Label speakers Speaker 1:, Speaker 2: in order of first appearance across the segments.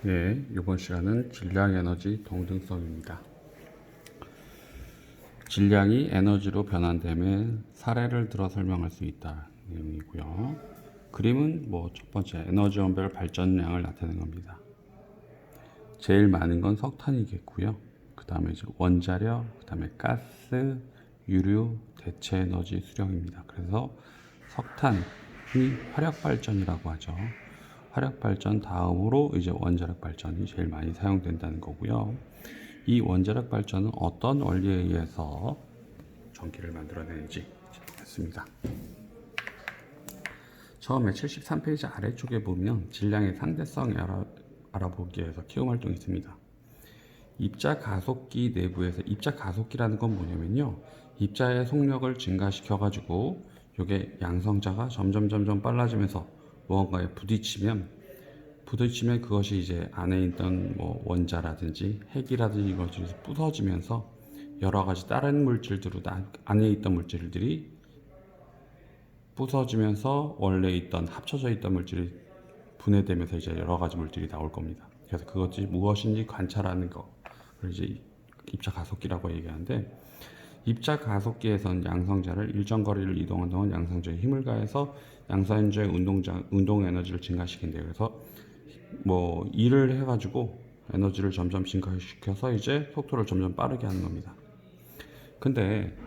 Speaker 1: 예, 이번 시간은 질량 에너지 동등성입니다. 질량이 에너지로 변환됨에 사례를 들어 설명할 수 있다 내용이고요. 그림은 첫 번째 에너지 원별 발전량을 나타내는 겁니다. 제일 많은 건 석탄이겠고요. 그 다음에 이제 원자력, 그 다음에 가스, 유류, 대체 에너지 수령입니다. 그래서 석탄이 화력 발전이라고 하죠. 화력 발전 다음으로 이제 원자력 발전이 제일 많이 사용된다는 거고요. 이 원자력 발전은 어떤 원리에 의해서 전기를 만들어내는지 했습니다. 처음에 73페이지 아래쪽에 보면 질량의 상대성 알아보기 위해서 키움 활동이 있습니다. 입자 가속기 내부에서 입자 가속기라는 건 뭐냐면요. 입자의 속력을 증가시켜 가지고 이게 양성자가 점점 빨라지면서 무언가에 부딪히면 그것이 이제 안에 있던 원자라든지 핵이라든지 이것이 부서지면서 여러 가지 다른 물질들로 안에 있던 물질들이 부서지면서 원래 있던 합쳐져 있던 물질이 분해되면서 이제 여러 가지 물질이 나올 겁니다. 그래서 그것이 무엇인지 관찰하는 거를 이제 입자 가속기라고 얘기하는데, 입자 가속기에선 양성자를 일정 거리를 이동한 동안 양성자에 힘을 가해서 양성자의 운동 에너지를 증가시킨대요. 그래서 일을 해가지고 에너지를 점점 증가시켜서 이제 속도를 점점 빠르게 하는 겁니다. 근데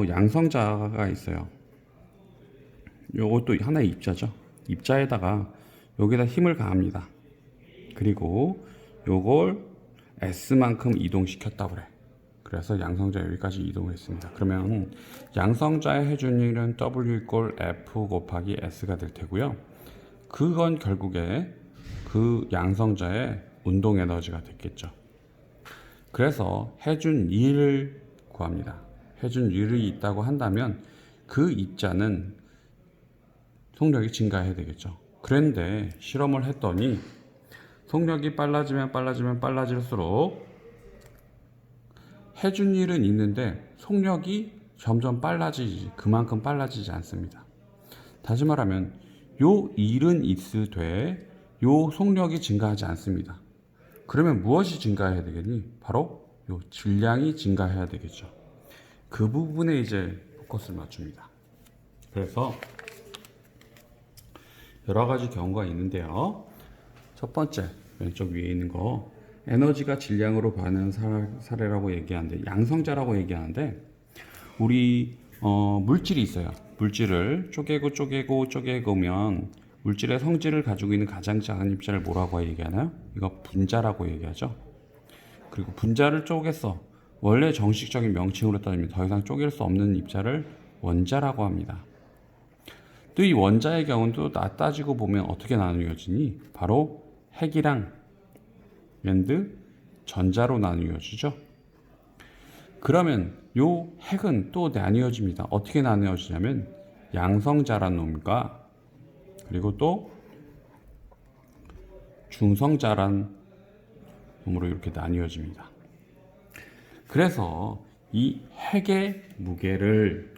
Speaker 1: 양성자가 있어요. 요것도 하나의 입자죠. 입자에다가 여기다 힘을 가합니다. 그리고 요걸 S만큼 이동시켰다고 그래. 그래서 양성자 여기까지 이동했습니다. 그러면 양성자의 해준율은 W = F 곱하기 S가 될 테고요. 그건 결국에 그 양성자의 운동 에너지가 됐겠죠. 그래서 해준율을 구합니다. 해준율이 있다고 한다면 그 입자는 속력이 증가해야 되겠죠. 그런데 실험을 했더니 속력이 빨라지면 빨라질수록 해준율은 있는데 속력이 점점 그만큼 빨라지지 않습니다. 다시 말하면 요 일은 있으되 요 속력이 증가하지 않습니다. 그러면 무엇이 증가해야 되겠니? 바로 요 질량이 증가해야 되겠죠. 그 부분에 이제 포커스를 맞춥니다. 그래서 여러 가지 경우가 있는데요. 첫 번째, 왼쪽 위에 있는 거 에너지가 질량으로 변하는 사례라고 얘기하는데, 양성자라고 얘기하는데, 우리 물질이 있어요. 물질을 쪼개고면 물질의 성질을 가지고 있는 가장 작은 입자를 뭐라고 얘기하나요? 이거 분자라고 얘기하죠. 그리고 분자를 쪼개서 원래 정식적인 명칭으로 따지면 더 이상 쪼갤 수 없는 입자를 원자라고 합니다. 또 이 원자의 경우는 또 따지고 보면 어떻게 나누어지니? 바로 핵이랑 전자로 나누어지죠. 그러면 요 핵은 또 나뉘어집니다. 어떻게 나뉘어지냐면 양성자라는 놈과 그리고 또 중성자라는 놈으로 이렇게 나뉘어집니다. 그래서 이 핵의 무게를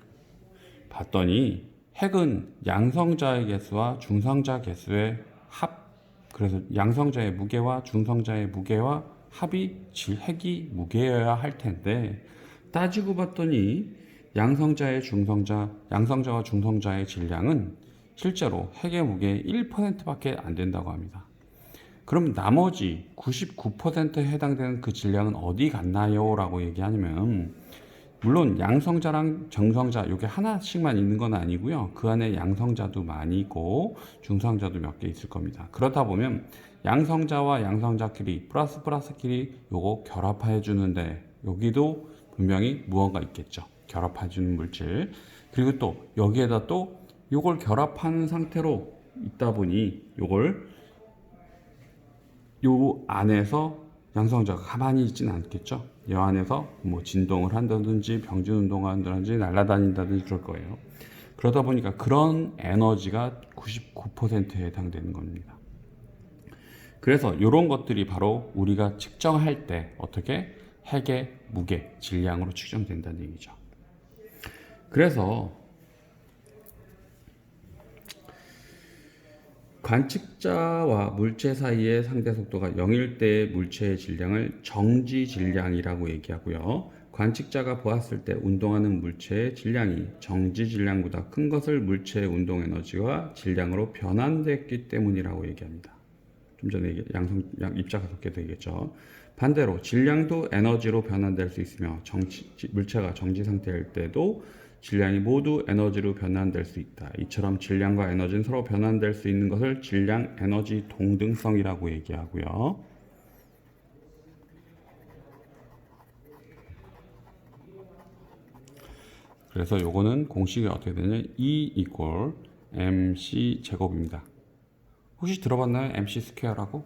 Speaker 1: 봤더니 핵은 양성자의 개수와 중성자 개수의 그래서 양성자의 무게와 중성자의 무게와 합이 핵이 무게여야 할 텐데, 따지고 봤더니 양성자와 중성자의 질량은 실제로 핵의 무게의 1%밖에 안 된다고 합니다. 그럼 나머지 99%에 해당되는 그 질량은 어디 갔나요? 라고 얘기하면, 물론 양성자랑 정성자 이게 하나씩만 있는 건 아니고요. 그 안에 양성자도 많이 있고 중성자도 몇 개 있을 겁니다. 그러다 보면 양성자와 양성자끼리 플러스끼리 요거 결합해 주는데, 여기도 분명히 무언가 있겠죠. 결합해 주는 물질. 그리고 또 여기에다 또 요걸 결합하는 상태로 있다 보니 요 안에서 양성자가 가만히 있지는 않겠죠. 이 안에서 진동을 한다든지 병진 운동을 한다든지 날아다닌다든지 그럴 거예요. 그러다 보니까 그런 에너지가 99%에 해당되는 겁니다. 그래서 이런 것들이 바로 우리가 측정할 때 어떻게 핵의 무게, 질량으로 측정된다는 얘기죠. 그래서 관측자와 물체 사이의 상대 속도가 0일 때 물체의 질량을 정지 질량이라고 얘기하고요. 관측자가 보았을 때 운동하는 물체의 질량이 정지 질량보다 큰 것을 물체의 운동 에너지와 질량으로 변환됐기 때문이라고 얘기합니다. 좀 전에 입자가 섞여도 얘기했죠. 반대로 질량도 에너지로 변환될 수 있으며 물체가 정지 상태일 때도 질량이 모두 에너지로 변환될 수 있다. 이처럼 질량과 에너지는 서로 변환될 수 있는 것을 질량 에너지 동등성이라고 얘기하고요. 그래서 요거는 공식이 어떻게 되냐? E equal mc 제곱입니다. 혹시 들어봤나요? mc 스퀘어라고?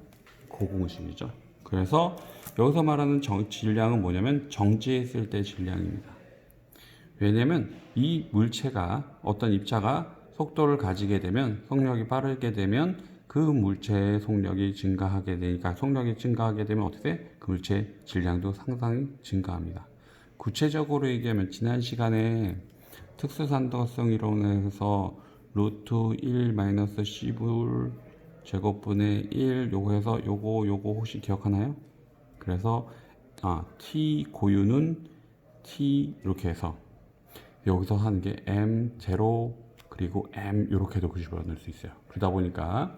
Speaker 1: 그 공식이죠. 그래서 여기서 말하는 질량은 뭐냐면 정지했을 때 질량입니다. 왜냐면 이 물체가 어떤 입자가 속도를 가지게 되면 속력이 빠르게 되면 그 물체의 속력이 증가하게 되니까 속력이 증가하게 되면 어떻게 돼? 그 물체의 질량도 상당히 증가합니다. 구체적으로 얘기하면 지난 시간에 특수산도성 이론에서 루트 1-c분 제곱분의 1 요거 해서 요거 혹시 기억하나요? 그래서 t 고유는 t 이렇게 해서 여기서 하는 게 m0 그리고 m 이렇게도 집어넣을 수 있어요. 그러다 보니까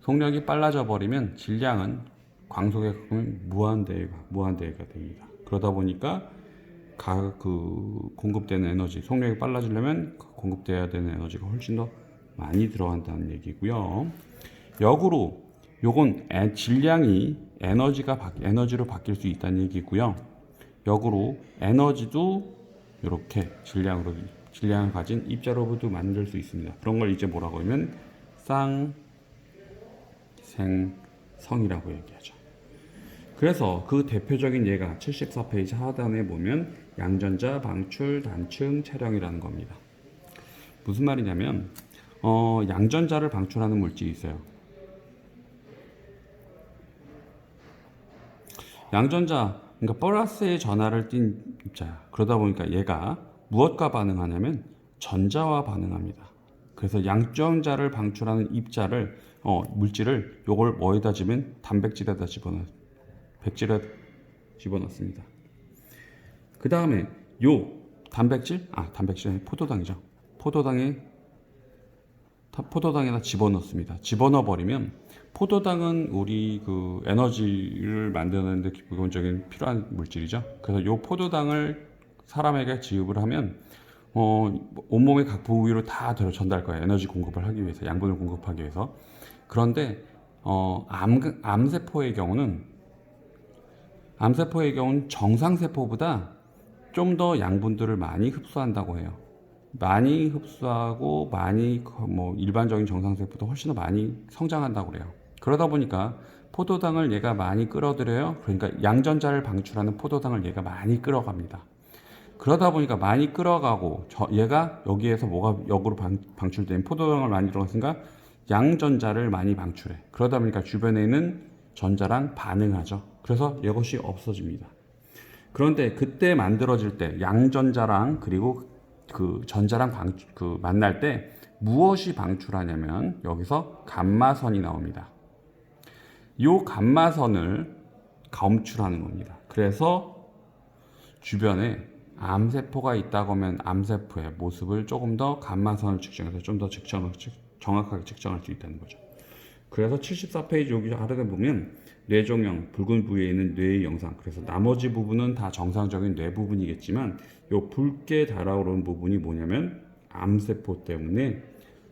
Speaker 1: 속력이 빨라져 버리면 질량은 광속에 가면 무한대가 됩니다. 그러다 보니까 공급되는 에너지, 속력이 빨라지려면 공급돼야 되는 에너지가 훨씬 더 많이 들어간다는 얘기고요. 역으로 요건 질량이 에너지로 바뀔 수 있다는 얘기고요. 역으로 에너지도 이렇게 질량을 가진 입자로부터 만들 수 있습니다. 그런 걸 이제 뭐라고 하면 쌍생성이라고 얘기하죠. 그래서 그 대표적인 예가 74페이지 하단에 보면 양전자, 방출, 단층, 체령이라는 겁니다. 무슨 말이냐면 양전자를 방출하는 물질이 있어요. 양전자, 그러니까 플러스의 전하를 띤 입자야. 그러다 보니까 얘가 무엇과 반응하냐면 전자와 반응합니다. 그래서 양전자를 방출하는 물질을 요걸 뭐에다 집으면 단백질에다 백질에 집어넣습니다. 그 다음에 요 단백질은 포도당이죠. 포도당에다 집어넣습니다. 집어넣어 버리면 포도당은 우리 에너지를 만드는데 기본적인 필요한 물질이죠. 그래서 요 포도당을 사람에게 지급을 하면 온몸의 각 부위로 다 전달 거예요. 에너지 공급을 하기 위해서, 양분을 공급하기 위해서. 그런데 암세포의 경우는 정상세포보다 좀 더 양분들을 많이 흡수한다고 해요. 많이 흡수하고 일반적인 정상세포보다 훨씬 더 많이 성장한다고 그래요. 그러다 보니까 포도당을 얘가 많이 끌어들여요. 그러니까 양전자를 방출하는 포도당을 얘가 많이 끌어갑니다. 그러다 보니까 많이 끌어가고 얘가 여기에서 뭐가 역으로 방출된 포도당을 많이 들어갔으니까 양전자를 많이 방출해. 그러다 보니까 주변에 있는 전자랑 반응하죠. 그래서 이것이 없어집니다. 그런데 그때 만들어질 때 양전자랑 그리고 전자랑 만날 때 무엇이 방출하냐면 여기서 감마선이 나옵니다. 이 감마선을 검출하는 겁니다. 그래서 주변에 암세포가 있다고 하면 암세포의 모습을 조금 더 감마선을 측정해서 좀 더 정확하게 측정할 수 있다는 거죠. 그래서 74페이지 여기 아래에 보면 뇌종양 붉은 부위에 있는 뇌의 영상, 그래서 나머지 부분은 다 정상적인 뇌 부분이겠지만 요 붉게 달아오르는 부분이 뭐냐면 암세포 때문에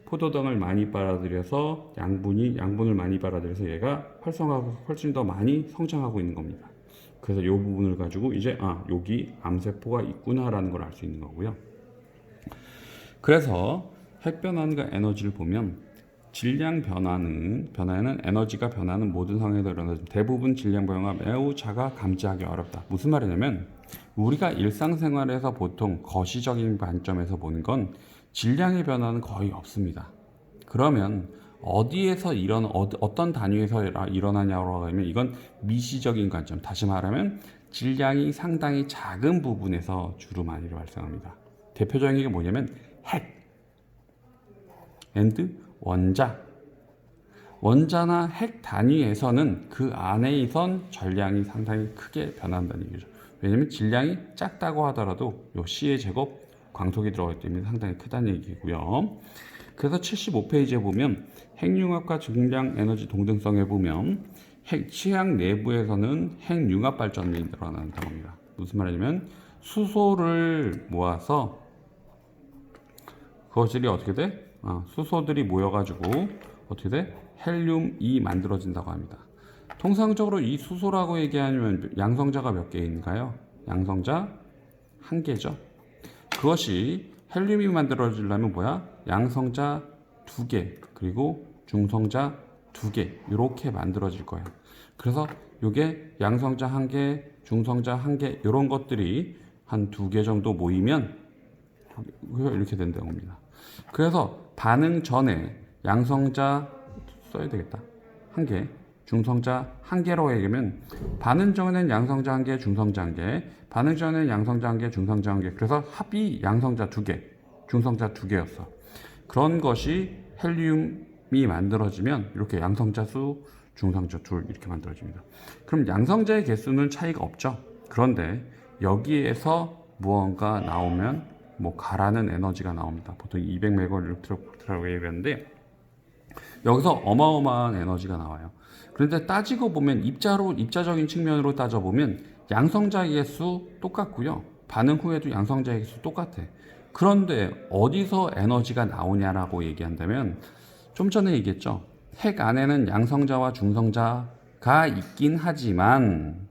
Speaker 1: 포도당을 많이 빨아들여서 양분을 많이 빨아들여서 얘가 활성화하고 훨씬 더 많이 성장하고 있는 겁니다. 그래서 이 부분을 가지고 이제 여기 암세포가 있구나라는 걸 알 수 있는 거고요. 그래서 핵변환과 에너지를 보면 질량 변화에는 에너지가 변하는 모든 상황에서 일어나지만 대부분 질량 변화가 매우 작아 감지하기 어렵다. 무슨 말이냐면 우리가 일상생활에서 보통 거시적인 관점에서 보는 건 질량의 변화는 거의 없습니다. 그러면 어디에서 어떤 단위에서 일어나냐고 하면 이건 미시적인 관점. 다시 말하면 질량이 상당히 작은 부분에서 주로 많이 발생합니다. 대표적인 게 뭐냐면 핵, 원자, 원자나 핵 단위에서는 그 안에 있던 전량이 상당히 크게 변한다는 얘기죠. 왜냐면 질량이 작다고 하더라도 요 C의 제곱 광속이 들어가기 때문에 상당히 크다는 얘기고요. 그래서 75페이지에 보면 핵융합과 중량 에너지 동등성에 보면 핵취약 내부에서는 핵융합 발전이 일어난다고 합니다. 무슨 말이냐면 수소를 모아서 그것들이 어떻게 돼? 수소들이 모여가지고 어떻게 돼? 헬륨이 만들어진다고 합니다. 통상적으로 이 수소라고 얘기하면 양성자가 몇 개 있는가요? 양성자 한 개죠. 그것이 헬륨이 만들어지려면 뭐야? 양성자 두 개, 그리고 중성자 두 개, 이렇게 만들어질 거예요. 그래서 이게 양성자 한 개, 중성자 한 개, 이런 것들이 한 두 개 정도 모이면 이렇게 된다고 합니다. 그래서 반응 전에 양성자 써야 되겠다. 한 개, 중성자 한 개로 얘기하면 반응 전에는 양성자 한 개, 중성자 한 개, 반응 전에는 양성자 한 개, 중성자 한 개. 그래서 합이 양성자 두 개, 중성자 두 개였어. 그런 것이 헬륨이 만들어지면 이렇게 양성자 수, 중성자 둘 이렇게 만들어집니다. 그럼 양성자의 개수는 차이가 없죠. 그런데 여기에서 무언가 나오면 뭐 가라는 에너지가 나옵니다. 보통 200메가와트라고 얘기하는데 여기서 어마어마한 에너지가 나와요. 그런데 따지고 보면 입자적인 측면으로 따져보면 양성자의 개수 똑같고요. 반응 후에도 양성자의 개수 똑같아. 그런데 어디서 에너지가 나오냐라고 얘기한다면 좀 전에 얘기했죠. 핵 안에는 양성자와 중성자가 있긴 하지만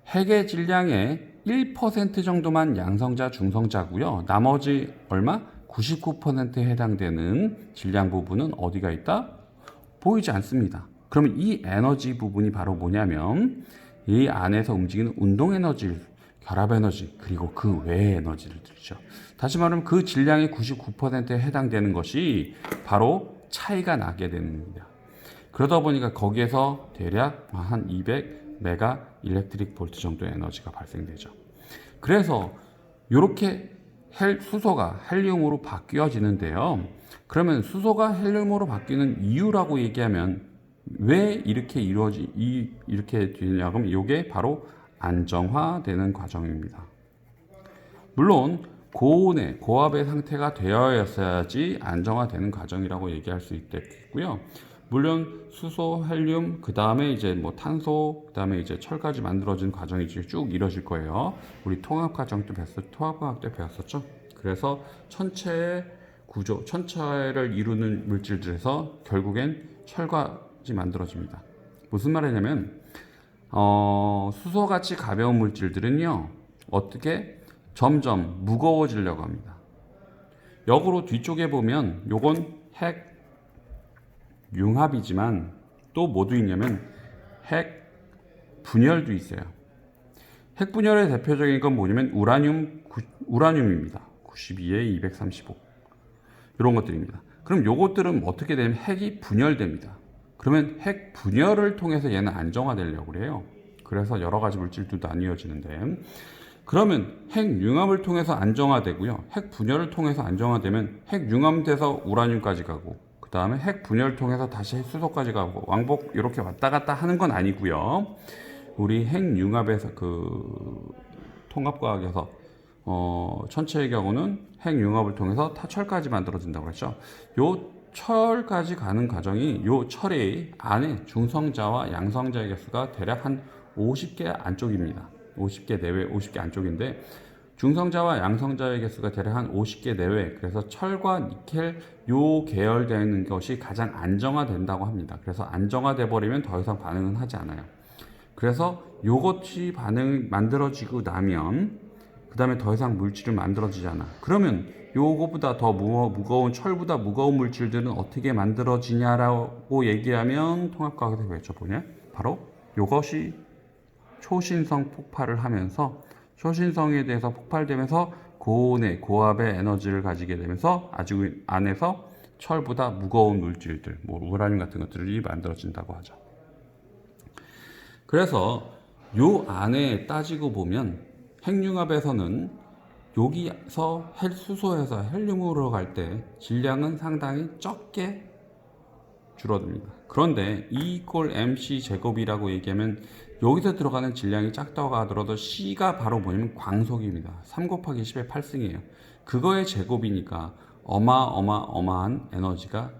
Speaker 1: 핵의 질량의 1% 정도만 양성자, 중성자고요. 나머지 얼마? 99%에 해당되는 질량 부분은 어디가 있다? 보이지 않습니다. 그러면 이 에너지 부분이 바로 뭐냐면 이 안에서 움직이는 운동 에너지, 결합 에너지, 그리고 그 외의 에너지를 들죠. 다시 말하면 그 질량의 99%에 해당되는 것이 바로 차이가 나게 되는 겁니다. 그러다 보니까 거기에서 대략 한 200메가 일렉트릭 볼트 정도의 에너지가 발생되죠. 그래서 이렇게 수소가 헬륨으로 바뀌어지는데요. 그러면 수소가 헬륨으로 바뀌는 이유라고 얘기하면 왜 이렇게 이렇게 되냐고 하면 이게 바로 안정화되는 과정입니다. 물론 고온의 고압의 상태가 되어야지 안정화되는 과정이라고 얘기할 수 있겠고요. 물론 수소, 헬륨, 그 다음에 이제 뭐 탄소, 그 다음에 이제 철까지 만들어진 과정이 쭉 이뤄질 거예요. 우리 통합과학 때 배웠었죠. 그래서 천체의 구조, 천체를 이루는 물질들에서 결국엔 철까지 만들어집니다. 무슨 말이냐면 수소같이 가벼운 물질들은요 어떻게 점점 무거워지려고 합니다. 역으로 뒤쪽에 보면 요건 핵 융합이지만 또 뭐도 있냐면 핵 분열도 있어요. 핵 분열의 대표적인 건 뭐냐면 우라늄입니다. 92에 235 이런 것들입니다. 그럼 요것들은 어떻게 되면 핵이 분열됩니다. 그러면 핵 분열을 통해서 얘는 안정화되려고 그래요. 그래서 여러 가지 물질도 나뉘어지는데 그러면 핵 융합을 통해서 안정화되고요. 핵 분열을 통해서 안정화되면 핵 융합돼서 우라늄까지 가고 그 다음에 핵 분열을 통해서 다시 수소까지 가고 왕복 이렇게 왔다 갔다 하는 건 아니고요. 우리 핵 융합에서 그 통합과학에서 천체의 경우는 핵 융합을 통해서 철까지 만들어진다고 했죠. 요 철까지 가는 과정이 요 철의 안에 중성자와 양성자의 개수가 대략 한 50개 안쪽입니다. 50개 내외, 50개 안쪽인데 중성자와 양성자의 개수가 대략 한 50개 내외. 그래서 철과 니켈 요 계열되는 것이 가장 안정화된다고 합니다. 그래서 안정화돼 버리면 더 이상 반응은 하지 않아요. 그래서 요것이 반응이 만들어지고 나면 그 다음에 더 이상 물질을 만들어지지 않아. 그러면 요거보다 더 무거운 철보다 무거운 물질들은 어떻게 만들어지냐라고 얘기하면 통합과학에서 외쳐보냐? 바로 요것이 초신성 폭발을 하면서 초신성에 대해서 폭발되면서 고온의 고압의 에너지를 가지게 되면서 아주 안에서 철보다 무거운 물질들, 뭐 우라늄 같은 것들이 만들어진다고 하죠. 그래서 요 안에 따지고 보면 핵융합에서는 여기서 수소에서 헬륨으로 갈 때 질량은 상당히 적게 줄어듭니다. 그런데 E 이퀄 MC 제곱이라고 얘기하면 여기서 들어가는 질량이 작다고 하더라도 C가 바로 뭐냐면 광속입니다. 3 곱하기 10의 8승이에요. 그거의 제곱이니까 어마어마한 에너지가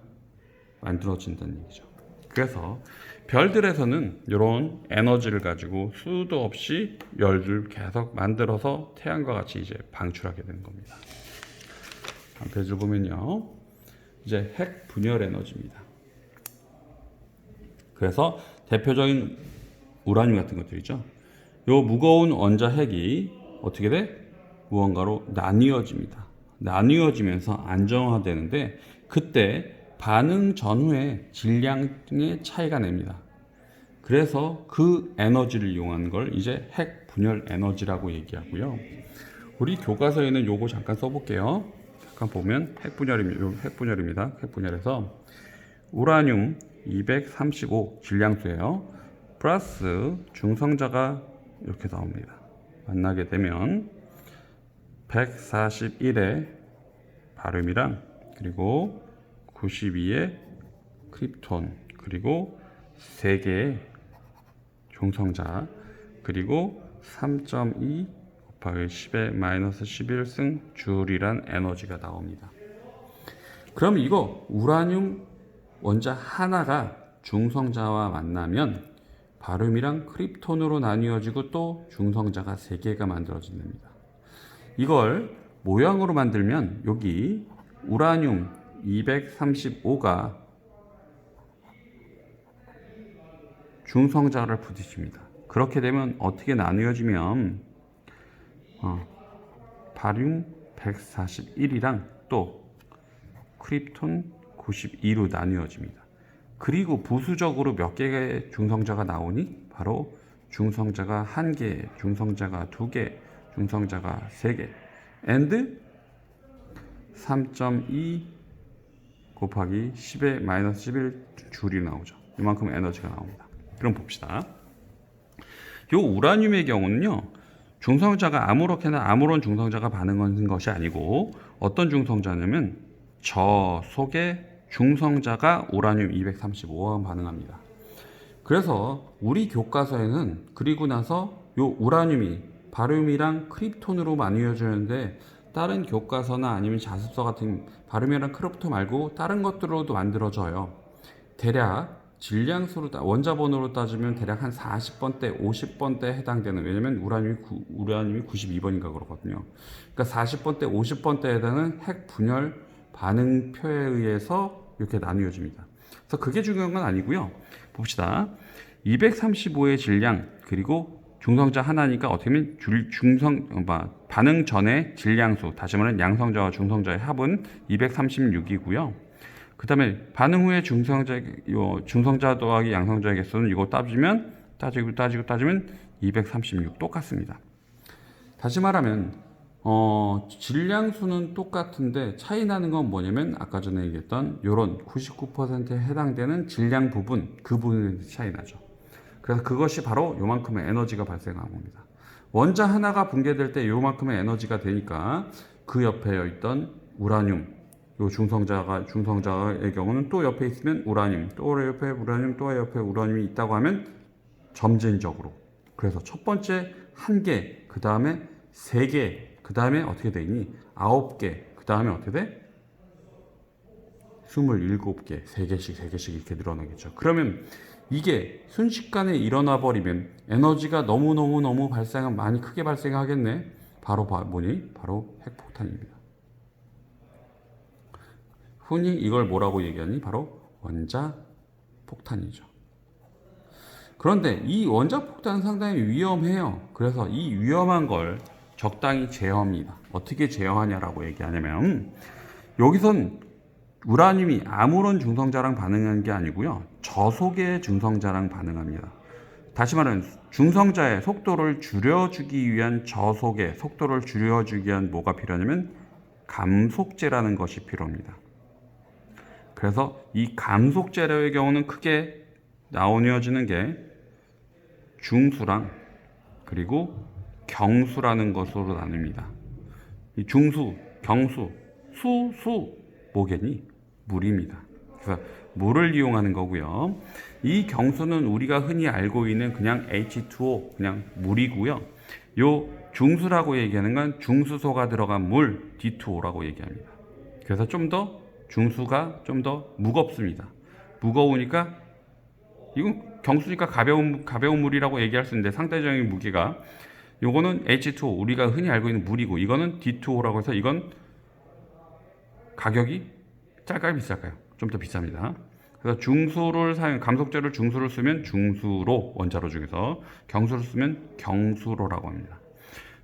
Speaker 1: 만들어진다는 얘기죠. 그래서 별들에서는 이런 에너지를 가지고 수도 없이 열을 계속 만들어서 태양과 같이 이제 방출하게 되는 겁니다. 다음 페이지를 보면요. 이제 핵 분열 에너지입니다. 그래서 대표적인 우라늄 같은 것들이죠. 요 무거운 원자 핵이 어떻게 돼? 무언가로 나뉘어집니다. 나뉘어지면서 안정화되는데 그때 반응 전후에 질량의 차이가 납니다. 그래서 그 에너지를 이용하는 걸 이제 핵 분열 에너지라고 얘기하고요. 우리 교과서에는 요거 잠깐 써볼게요. 잠깐 보면 핵분열입니다. 핵분열에서 우라늄 235 질량수예요. 플러스 중성자가 이렇게 나옵니다. 만나게 되면 141의 바륨이랑 그리고 92의 크립톤 그리고 3개의 중성자 그리고 3.2 곱하기 10의 마이너스 11승 줄이란 에너지가 나옵니다. 그럼 이거 우라늄 원자 하나가 중성자와 만나면 바륨이랑 크립톤으로 나뉘어지고 또 중성자가 3개가 만들어진답니다. 이걸 모양으로 만들면 여기 우라늄 235가 중성자를 부딪힙니다. 그렇게 되면 어떻게 나뉘어지면 바륨 141이랑 또 크립톤 92로 나뉘어집니다. 그리고 부수적으로 몇 개의 중성자가 나오니 바로 중성자가 1개, 중성자가 2개, 중성자가 3개 and 3.2 곱하기 10의 마이너스 11 줄이 나오죠. 이만큼 에너지가 나옵니다. 그럼 봅시다. 이 우라늄의 경우는요. 중성자가 아무런 중성자가 반응하는 것이 아니고 어떤 중성자냐면 저 속에 중성자가 우라늄 235와 반응합니다. 그래서 우리 교과서에는 그리고 나서 이 우라늄이 바륨이랑 크립톤으로 나뉘어지는데 다른 교과서나 아니면 자습서 같은 바륨이랑 크립톤 말고 다른 것들로도 만들어져요. 대략 질량수로 원자번호로 따지면 대략 한 40번대, 50번대에 해당되는 왜냐면 우라늄이 92번인가 그러거든요. 그러니까 40번대, 50번대에 해당하는 핵 분열 반응표에 의해서 이렇게 나뉘어집니다. 그래서 그게 중요한 건 아니고요. 봅시다. 235의 질량 그리고 중성자 하나니까 어떻게 보면 반응 전의 질량수 다시 말하면 양성자와 중성자의 합은 236이고요. 그 다음에 반응 후에 중성자 더하기 양성자의 개수는 이거 따지면 236 똑같습니다. 다시 말하면 질량수는 똑같은데 차이 나는 건 뭐냐면 아까 전에 얘기했던 이런 99%에 해당되는 질량 부분 그 부분에 차이 나죠. 그래서 그것이 바로 요만큼의 에너지가 발생하는 겁니다. 원자 하나가 붕괴될 때 요만큼의 에너지가 되니까 그 옆에 있던 우라늄 요 중성자의 경우는 또 옆에 있으면 우라늄 또 옆에 우라늄 또 옆에 우라늄이 있다고 하면 점진적으로 그래서 첫 번째 1개 그 다음에 3개 그 다음에 어떻게 되니? 9개. 그 다음에 어떻게 돼? 27개. 3개씩 이렇게 늘어나겠죠. 그러면 이게 순식간에 일어나 버리면 에너지가 너무 많이 크게 발생하겠네. 바로 뭐니? 바로 핵폭탄입니다. 흔히 이걸 뭐라고 얘기하니? 바로 원자 폭탄이죠. 그런데 이 원자 폭탄은 상당히 위험해요. 그래서 이 위험한 걸 적당히 제어합니다. 어떻게 제어하냐라고 얘기하냐면 여기선 우라늄이 아무런 중성자랑 반응하는 게 아니고요. 저속의 중성자랑 반응합니다. 다시 말하면 중성자의 속도를 줄여주기 위한 저속의 속도를 줄여주기 위한 뭐가 필요하냐면 감속제라는 것이 필요합니다. 그래서 이 감속제의 경우는 크게 나뉘어지는 게 중수랑 그리고 경수라는 것으로 나뉩니다. 이 중수, 경수, 수 뭐겠니? 물입니다. 그래서 물을 이용하는 거고요. 이 경수는 우리가 흔히 알고 있는 그냥 H2O, 그냥 물이고요. 요 중수라고 얘기하는 건 중수소가 들어간 물, D2O라고 얘기합니다. 그래서 좀 더 중수가 좀 더 무겁습니다. 무거우니까 이건 경수니까 가벼운 물이라고 얘기할 수 있는데 상대적인 무게가 요거는 H2O 우리가 흔히 알고 있는 물이고 이거는 D2O라고 해서 이건 가격이 짤까요 비쌀까요? 좀 더 비쌉니다. 그래서 중수를 감속제를 중수를 쓰면 중수로 원자로 중에서 경수를 쓰면 경수로라고 합니다.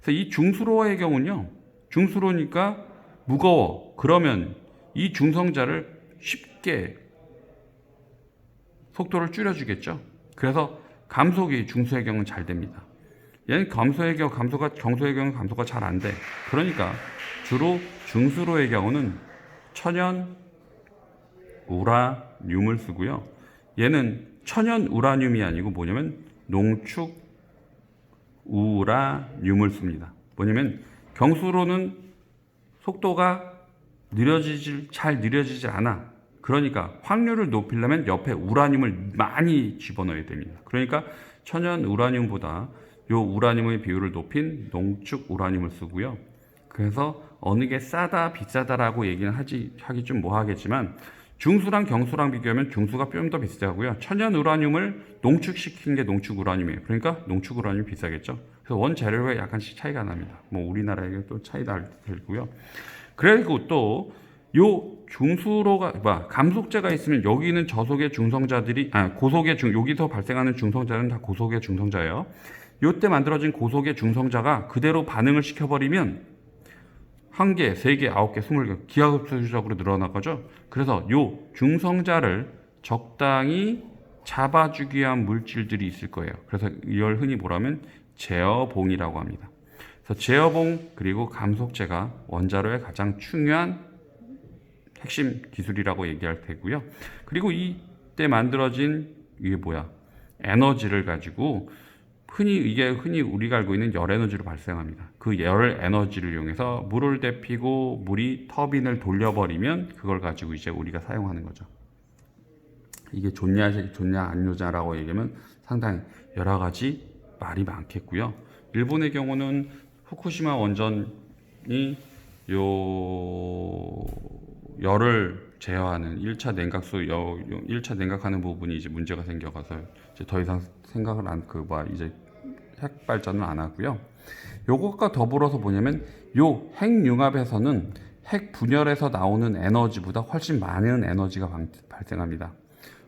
Speaker 1: 그래서 이 중수로의 경우는요. 중수로니까 무거워. 그러면 이 중성자를 쉽게 속도를 줄여주겠죠. 그래서 감속이 중수의 경우는 잘 됩니다. 얘는 경수의 경우는 감소가 잘 안 돼. 그러니까 주로 중수로의 경우는 천연 우라늄을 쓰고요. 얘는 천연 우라늄이 아니고 뭐냐면 농축 우라늄을 씁니다. 뭐냐면 경수로는 속도가 잘 느려지질 않아. 그러니까 확률을 높이려면 옆에 우라늄을 많이 집어넣어야 됩니다. 그러니까 천연 우라늄보다 요 우라늄의 비율을 높인 농축 우라늄을 쓰고요. 그래서 어느 게 싸다 비싸다라고 얘기는 하기 좀 뭐하겠지만 중수랑 경수랑 비교하면 중수가 좀 더 비싸고요. 천연 우라늄을 농축시킨 게 농축 우라늄이에요. 그러니까 농축 우라늄이 비싸겠죠. 그래서 원재료에 약간씩 차이가 납니다. 뭐 우리나라에 또 차이 날고요. 그리고 또 요 중수로가 감속제가 있으면 여기는 저속의 중성자들이 고속의 여기서 발생하는 중성자는 다 고속의 중성자예요. 요때 만들어진 고속의 중성자가 그대로 반응을 시켜버리면 1개, 3개, 9개, 20개 기하급수적으로 늘어나가죠. 그래서 요 중성자를 적당히 잡아주기 위한 물질들이 있을 거예요. 그래서 이걸 흔히 뭐라면 제어봉이라고 합니다. 그래서 제어봉 그리고 감속제가 원자로의 가장 중요한 핵심 기술이라고 얘기할 테고요. 그리고 이때 만들어진 에너지를 가지고 흔히 우리가 알고 있는 열 에너지로 발생합니다. 그 열 에너지를 이용해서 물을 데피고 물이 터빈을 돌려버리면 그걸 가지고 이제 우리가 사용하는 거죠. 이게 좋냐 안 좋냐라고 얘기하면 상당히 여러 가지 말이 많겠고요. 일본의 경우는 후쿠시마 원전이 열을 제어하는 1차 냉각수 1차 냉각하는 부분이 이제 문제가 생겨가서 이제 더 이상 생각을 이제 핵 발전을 안 하고요. 요것과 더불어서 뭐냐면 요 핵융합에서는 핵 분열에서 나오는 에너지보다 훨씬 많은 에너지가 발생합니다.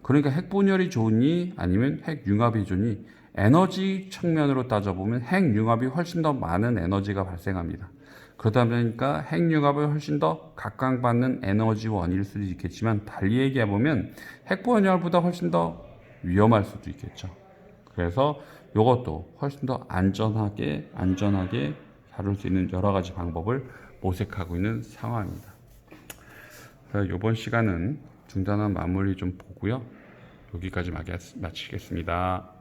Speaker 1: 그러니까 핵 분열이 좋으니 아니면 핵융합이 좋으니 에너지 측면으로 따져보면 핵융합이 훨씬 더 많은 에너지가 발생합니다. 그러다 보니까 핵융합을 훨씬 더 각광받는 에너지원일 수도 있겠지만 달리 얘기해보면 핵분열보다 훨씬 더 위험할 수도 있겠죠. 그래서 이것도 훨씬 더 안전하게 다룰 수 있는 여러 가지 방법을 모색하고 있는 상황입니다. 이번 시간은 중단한 마무리 좀 보고요. 여기까지 마치겠습니다.